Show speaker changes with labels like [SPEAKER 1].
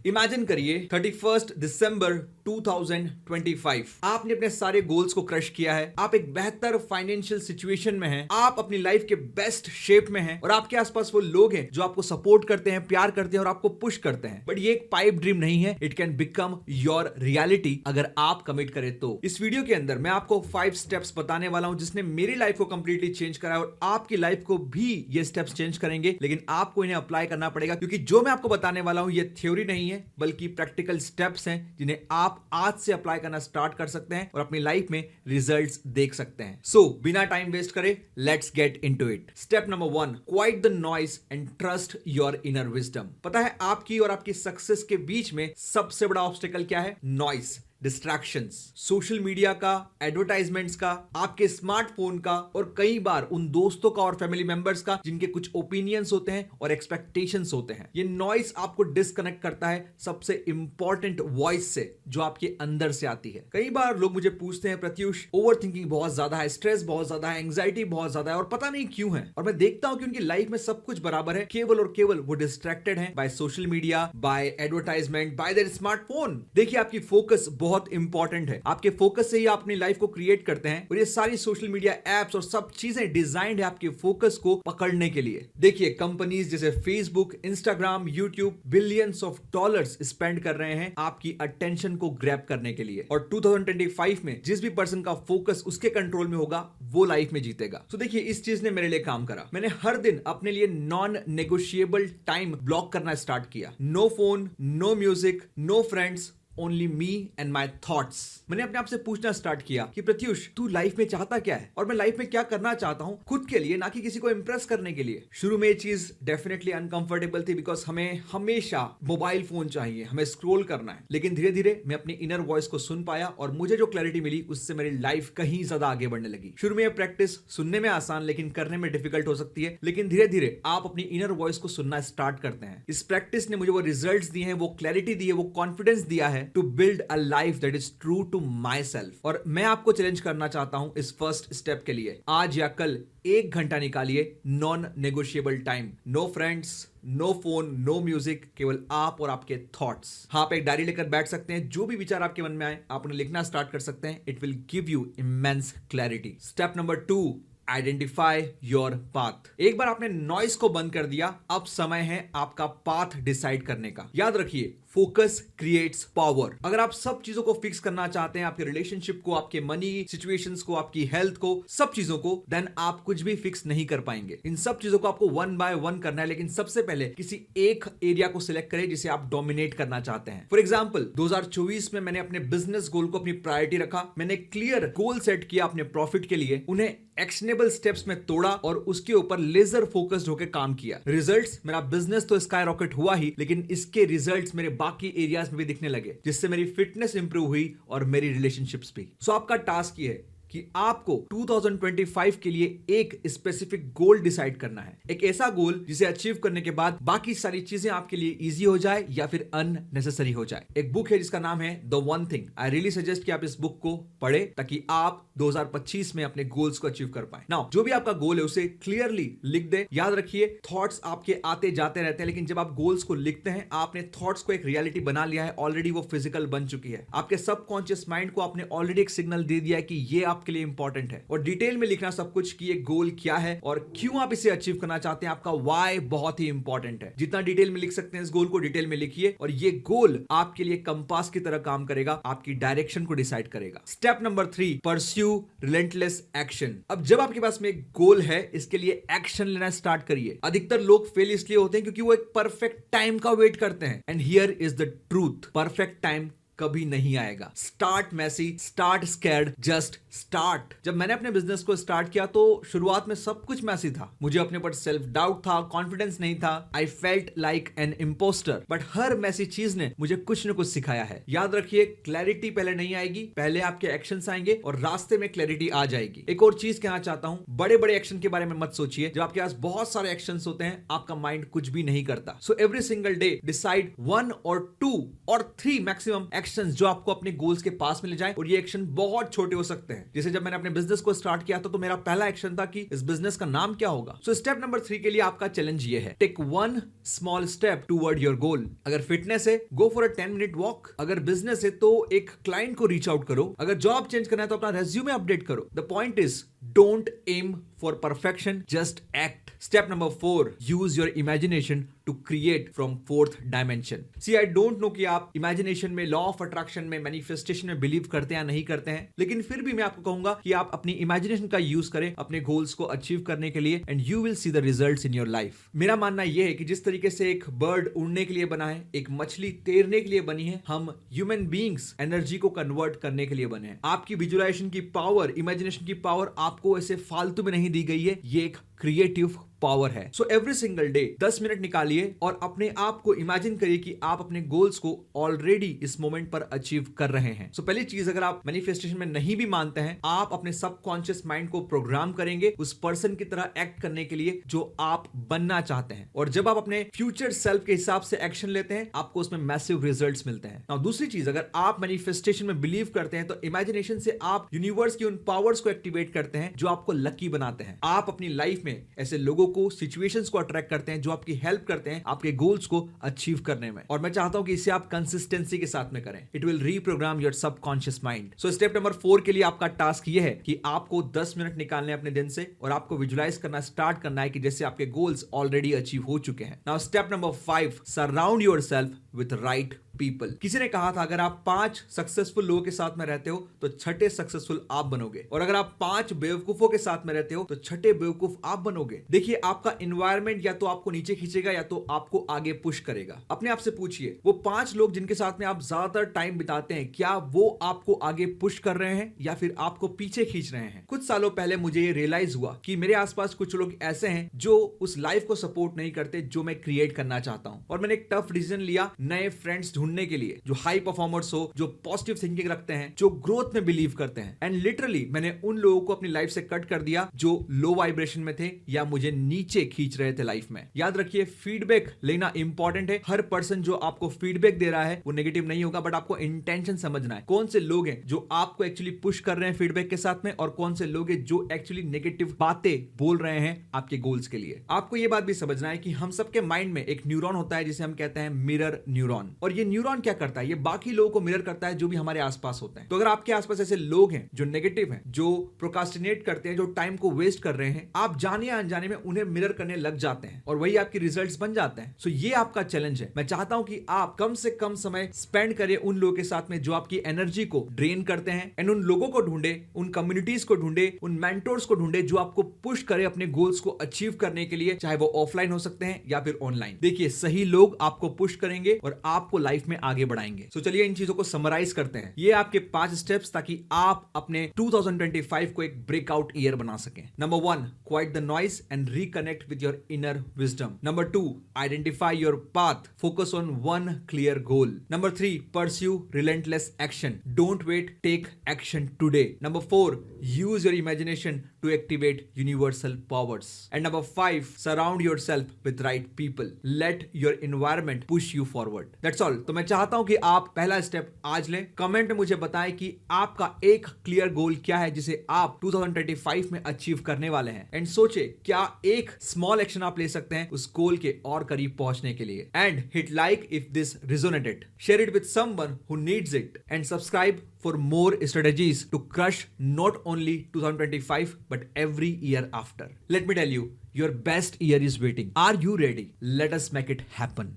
[SPEAKER 1] Imagine करिए 31 दिसंबर 2025 आपने अपने सारे गोल्स को क्रश किया है। आप एक बेहतर फाइनेंशियल सिचुएशन में हैं, आप अपनी लाइफ के बेस्ट शेप में हैं और आपके आसपास वो लोग हैं जो आपको सपोर्ट करते हैं, प्यार करते हैं और आपको पुश करते हैं। बट ये एक पाइप ड्रीम नहीं है, it can become your reality अगर आप कमिट करें तो। इस वीडियो के अंदर मैं आपको 5 स्टेप्स बताने वाला हूं जिसने मेरी लाइफ को कंप्लीटली चेंज करा है और आपकी लाइफ को भी ये स्टेप्स चेंज करेंगे, लेकिन आपको इन्हें अप्लाई करना पड़ेगा क्योंकि जो मैं आपको बताने वाला हूं ये थ्योरी नहीं है बल्कि प्रैक्टिकल स्टेप्स हैं जिन्हें आप आज से अप्लाई करना स्टार्ट कर सकते हैं और अपनी लाइफ में रिजल्ट्स देख सकते हैं। सो बिना टाइम वेस्ट करे let's get into it. Step number 1, quiet the noise and trust your inner wisdom. पता है आपकी और आपकी सक्सेस के बीच में सबसे बड़ा ऑब्स्टेकल क्या है? नॉइज, डिस्ट्रैक्शंस, सोशल मीडिया का, एडवर्टाइजमेंट्स का, आपके स्मार्टफोन का और कई बार उन दोस्तों का और फैमिली मेंबर्स का जिनके कुछ ओपिनियंस होते हैं और एक्सपेक्टेशंस होते हैं। ये नॉइस आपको डिस्कनेक्ट करता है सबसे इंपॉर्टेंट वॉइस से जो आपके अंदर से आती है। कई बार लोग मुझे पूछते हैं, प्रत्युष ओवर थिंकिंग बहुत ज्यादा है, स्ट्रेस बहुत ज्यादा है, एंग्जाइटी बहुत ज्यादा है और पता नहीं क्यों है। और मैं देखता हूं कि उनकी लाइफ में सब कुछ बराबर है, केवल और केवल वो डिस्ट्रैक्टेड है by social media, by advertisement, by their smartphone. देखिए आपकी फोकस बहुत इंपॉर्टेंट है। आपके फोकस से ही आप अपनी लाइफ को क्रिएट करते हैं और ये सारी सोशल मीडिया एप्स और सब चीजें डिजाइंड है आपके फोकस को पकड़ने के लिए। देखिए कंपनीज जैसे Facebook, Instagram, YouTube billions of dollars spend कर रहे हैं आपकी अटेंशन को ग्रैब करने के लिए और 2025 में जिस भी पर्सन का फोकस उसके कंट्रोल में होगा वो लाइफ में जीतेगा। तो देखिए इस चीज ने मेरे लिए काम करा। मैंने हर दिन अपने लिए नॉन नेगोशिएबल टाइम ब्लॉक करना स्टार्ट किया। No phone, no music, no friends, only me and my thoughts. मैंने अपने आप से पूछना स्टार्ट किया कि प्रत्युष तू लाइफ में चाहता क्या है और मैं लाइफ में क्या करना चाहता हूं, खुद के लिए ना कि किसी को इंप्रेस करने के लिए। शुरू में ये चीज डेफिनेटली अनकंफर्टेबल थी बिकॉज हमें हमेशा मोबाइल फोन चाहिए, हमें स्क्रॉल करना है। लेकिन धीरे धीरे मैं अपनी इनर वॉइस को सुन पाया और मुझे जो क्लैरिटी मिली उससे मेरी लाइफ कहीं ज्यादा आगे बढ़ने लगी। शुरू में ये प्रैक्टिस सुनने में आसान लेकिन करने में डिफिकल्ट हो सकती है, लेकिन धीरे धीरे आप अपनी इनर वॉइस को सुनना स्टार्ट करते हैं। इस प्रैक्टिस ने मुझे वो रिजल्ट्स दिए हैं, वो क्लैरिटी दी है, वो कॉन्फिडेंस दिया है to build a life that is true to myself. और मैं आपको चैलेंज करना चाहता हूं इस फर्स्ट स्टेप के लिए। आज या कल 1 घंटा निकालिए non negotiable time. No friends, no phone, no music, केवल आप और आपके थॉट्स। हाँ, आप एक डायरी लेकर बैठ सकते हैं, जो भी विचार आपके मन में आए आप उन्हें लिखना स्टार्ट कर सकते हैं। It will give you immense clarity. Step number 2, identify your path. एक बार आपने नॉइस को बंद कर दिया, अब समय है आपका पाथ डिसाइड करने का। याद रखिए फोकस क्रिएट्स पावर। अगर आप सब चीजों को फिक्स करना चाहते हैं, आपके रिलेशनशिप को, आपके मनी सिचुएशंस को, आपकी हेल्थ को, सब चीजों को, देन आप कुछ भी फिक्स नहीं कर पाएंगे। इन सब चीजों को आपको 1 बाय 1 करना है, लेकिन सबसे पहले किसी एक एरिया को सिलेक्ट करें जिसे आप डोमिनेट करना चाहते हैं। फॉर एग्जाम्पल 2024 में मैंने अपने बिजनेस गोल को अपनी प्रायोरिटी रखा। मैंने क्लियर गोल सेट किया अपने प्रॉफिट के लिए, उन्हें एक्शनेबल स्टेप्स में तोड़ा और उसके ऊपर लेजर फोकस्ड होकर काम किया। रिजल्ट्स, मेरा बिजनेस तो स्काई रॉकेट हुआ ही, लेकिन इसके रिजल्ट्स मेरे बाकी एरियाज में भी दिखने लगे, जिससे मेरी फिटनेस इंप्रूव हुई और मेरी रिलेशनशिप्स भी। सो आपका टास्क ये है कि आपको 2025 के लिए एक स्पेसिफिक गोल डिसाइड करना है। एक ऐसा गोल जिसे अचीव करने के बाद बाकी सारी चीजें आपके लिए इजी हो जाए या फिर अननेसेसरी हो जाए। एक बुक है जिसका नाम है the one thing. I really suggest कि आप इस बुक को पढ़े ताकि आप 2025 में अपने गोल्स को अचीव कर पाए। नाउ जो भी आपका गोल है उसे क्लियरली लिख दे। याद रखिए थॉट्स आपके आते जाते रहते हैं, लेकिन जब आप गोल्स को लिखते हैं आपने थॉट्स को एक रियलिटी बना लिया है, ऑलरेडी वो फिजिकल बन चुकी है। आपके सबकॉन्शियस माइंड को आपने ऑलरेडी एक सिग्नल दे दिया है कि ये आपके लिए इंपॉर्टेंट है। और डिटेल में लिखना सब कुछ कि ये गोल क्या है और क्यों आप इसे अचीव करना चाहते हैं। आपका व्हाई बहुत ही इंपॉर्टेंट है। जितना डिटेल में लिख सकते हैं इस गोल को डिटेल में लिखिए और ये गोल आपके लिए कंपास की तरह काम करेगा, आपकी डायरेक्शन को डिसाइड करेगा। Step number 3, pursue relentless action. अब जब आपके पास में एक गोल है, इसके लिए एक्शन लेना स्टार्ट करिए। अधिकतर लोग फेल इसलिए होते हैं क्योंकि वो एक परफेक्ट टाइम का वेट करते हैं। And here is the truth, perfect time कभी नहीं आएगा। Start messy, start scared, just start. जब मैंने अपने बिजनेस को स्टार्ट किया तो शुरुआत में सब कुछ मैसी था। मुझे अपने पर सेल्फ डाउट था, कॉन्फिडेंस नहीं था, I felt like an imposter. But हर मैसी चीज ने मुझे कुछ न कुछ सिखाया है। याद रखिए क्लैरिटी पहले नहीं आएगी, पहले आपके एक्शंस आएंगे और रास्ते में क्लैरिटी आ जाएगी। एक और चीज कहना चाहता हूं, बड़े बड़े एक्शन के बारे में मत सोचिए। जब आपके पास बहुत सारे एक्शंस होते हैं आपका माइंड कुछ भी नहीं करता। So every single day decide 1 और 2 और 3 मैक्सिमम एक्शंस जो आपको अपने गोल्स के पास में ले जाएं, और ये एक्शन बहुत छोटे हो सकते हैं। हैं। जैसे जब मैंने अपने बिजनेस को स्टार्ट किया था तो मेरा पहला एक्शन था कि इस बिजनेस का नाम क्या होगा। सो स्टेप नंबर 3 के लिए आपका चैलेंज ये है, take one small step toward your goal. अगर फिटनेस है, go for a 10 minute walk. अगर बिजनेस है तो एक क्लाइंट को रीच आउट करो। अगर जॉब चेंज करना है तो अपना रेज्यूमे अपडेट करो। The point is don't aim for perfection, just act. Step number 4, use your imagination to create from fourth dimension. See, I don't know कि आप imagination में, law of attraction में, manifestation में believe करते हैं या नहीं करते हैं, लेकिन फिर भी मैं आपको कहूंगा कि आप अपनी imagination का use करें अपने goals को achieve करने के लिए, and you will see the results in your life. मेरा मानना यह है कि जिस तरीके से एक bird उड़ने के लिए बना है, एक मछली तैरने के लिए बनी है, हम human beings energy को convert करने के लिए बने हैं। आपकी visualization की power, imagination की power आपको ऐसे फालतू में नहीं दी गई है, ये एक क्रिएटिव पावर है। So every single day 10 minute निकालिए और अपने आप को इमेजिन करिए कि आप अपने गोल्स को ऑलरेडी इस मोमेंट पर अचीव कर रहे हैं। सो पहली चीज, अगर आप मैनिफेस्टेशन में नहीं भी मानते हैं, आप अपने सबकॉन्शियस माइंड को प्रोग्राम करेंगे उस पर्सन की तरह एक्ट करने के लिए जो आप बनना चाहते हैं। और जब आप अपने फ्यूचर सेल्फ के हिसाब से एक्शन लेते हैं, आपको उसमें मैसिव रिजल्ट्स मिलते हैं। नाउ दूसरी चीज, अगर आप मैनिफेस्टेशन में बिलीव करते हैं तो इमेजिनेशन से आप यूनिवर्स की उन पावर्स को एक्टिवेट करते हैं जो आपको लकी बनाते हैं। आप अपनी लाइफ में ऐसे लोगों को, सिचुएशंस को अट्रैक्ट करते हैं जो आपकी हेल्प करते हैं आपके गोल्स को अचीव करने में। और मैं चाहता हूं कि इसे आप कंसिस्टेंसी के साथ में करें। It will reprogram your subconscious mind. So step number 4 के लिए आपका टास्क ये है कि आपको 10 मिनट निकालने अपने दिन से और आपको विजुलाइज करना स्टार्ट करना है कि जैसे आपके गोल्स ऑलरेडी अचीव हो चुके हैं। Now step number 5, surround yourself with right people. किसी ने कहा था अगर आप 5 सक्सेसफुल लोगों के साथ में रहते हो तो छठे सक्सेसफुल आप बनोगे, और अगर आप 5 बेवकूफों के साथ में रहते हो तो छठे बेवकूफ आप बनोगे। देखिए, आपका एनवायरनमेंट या तो आपको नीचे खींचेगा या तो आपको आगे पुश करेगा। अपने आप से पूछिए, वो 5 लोग जिनके साथ में आप ज्यादातर टाइम बिताते हैं, क्या वो आपको आगे पुश कर रहे हैं या फिर आपको पीछे खींच रहे हैं? कुछ सालों पहले मुझे ये रियलाइज हुआ कि मेरे आसपास कुछ लोग ऐसे हैं जो उस लाइफ को सपोर्ट नहीं करते जो मैं क्रिएट करना चाहता हूं, और मैंने एक टफ डिसीजन लिया नए फ्रेंड्स ढूंढने के लिए जो हाई परफॉर्मर्स हो, जो पॉजिटिव थिंकिंग रखते हैं, जो ग्रोथ में बिलीव करते हैं। एंड लिटरली मैंने उन लोगों को अपनी लाइफ से कट कर दिया जो लो वाइब्रेशन में थे या मुझे नीचे खींच रहे थे लाइफ में। याद रखिए, फीडबैक लेना इंपॉर्टेंट है। हर पर्सन जो आपको फीडबैक दे रहा है वो नेगेटिव नहीं होगा, बट आपको इंटेंशन समझना है। कौन से लोग हैं जो आपको एक्चुअली पुश कर रहे हैं फीडबैक के साथ में, और कौन से लोग हैं जो एक्चुअली नेगेटिव बातें बोल रहे हैं आपके गोल्स के लिए। आपको ये बात भी समझना है कि हम सबके माइंड में एक न्यूरॉन होता है जिसे हम कहते हैं मिरर न्यूरॉन, और ये न्यूरॉन क्या करता है, ये बाकी लोगों को मिरर करता है जो भी हमारे आसपास होते हैं। तो अगर आपके आसपास ऐसे लोग हैं जो नेगेटिव हैं, जो प्रोक्रास्टिनेट करते हैं, जो टाइम को वेस्ट कर रहे हैं, आप जाने या अनजाने में उन्हें मिरर करने लग जाते हैं और वही आपकी रिजल्ट्स बन जाते हैं। सो ये आपका चैलेंज है। मैं चाहता हूं कि आप कम से कम समय स्पेंड करें उन लोगों के साथ में जो आपकी एनर्जी को ड्रेन करते हैं, एंड उन लोगों को ढूंढे, उन कम्युनिटीज को ढूंढे, उन मेंटोर्स को ढूंढे जो आपको पुश करे अपने गोल्स को अचीव करने के लिए, चाहे वो ऑफलाइन हो सकते हैं या फिर ऑनलाइन। देखिए, सही लोग आपको पुश करेंगे और आपको लाइफ में आगे बढ़ाएंगे। सो चलिए इन चीजों को समराइज करते हैं। ये आपके 5 स्टेप्स ताकि आप अपने 2025 को एक ब्रेकआउट ईयर बना सकें। Number 1, quiet the noise and reconnect with your inner wisdom. Number 2, identify your path, focus on one clear goal. Number 3, pursue relentless action, don't wait, take action today. Number 4, use your imagination to activate universal powers. And number 5, surround yourself with right people. Let your environment push you forward. That's all. तो मैं चाहता हूं कि आप पहला step आज लें। Comment में मुझे बताएं कि आपका एक क्लियर गोल क्या है जिसे आप 2025 में अचीव करने वाले हैं, एंड सोचे क्या एक स्मॉल एक्शन आप ले सकते हैं उस गोल के और करीब पहुंचने के लिए। And hit like if this resonated. Share it with someone who needs it, and subscribe for more strategies to crush not only 2025 but every year after. Let me tell you, your best year is waiting. Are you ready? Let us make it happen.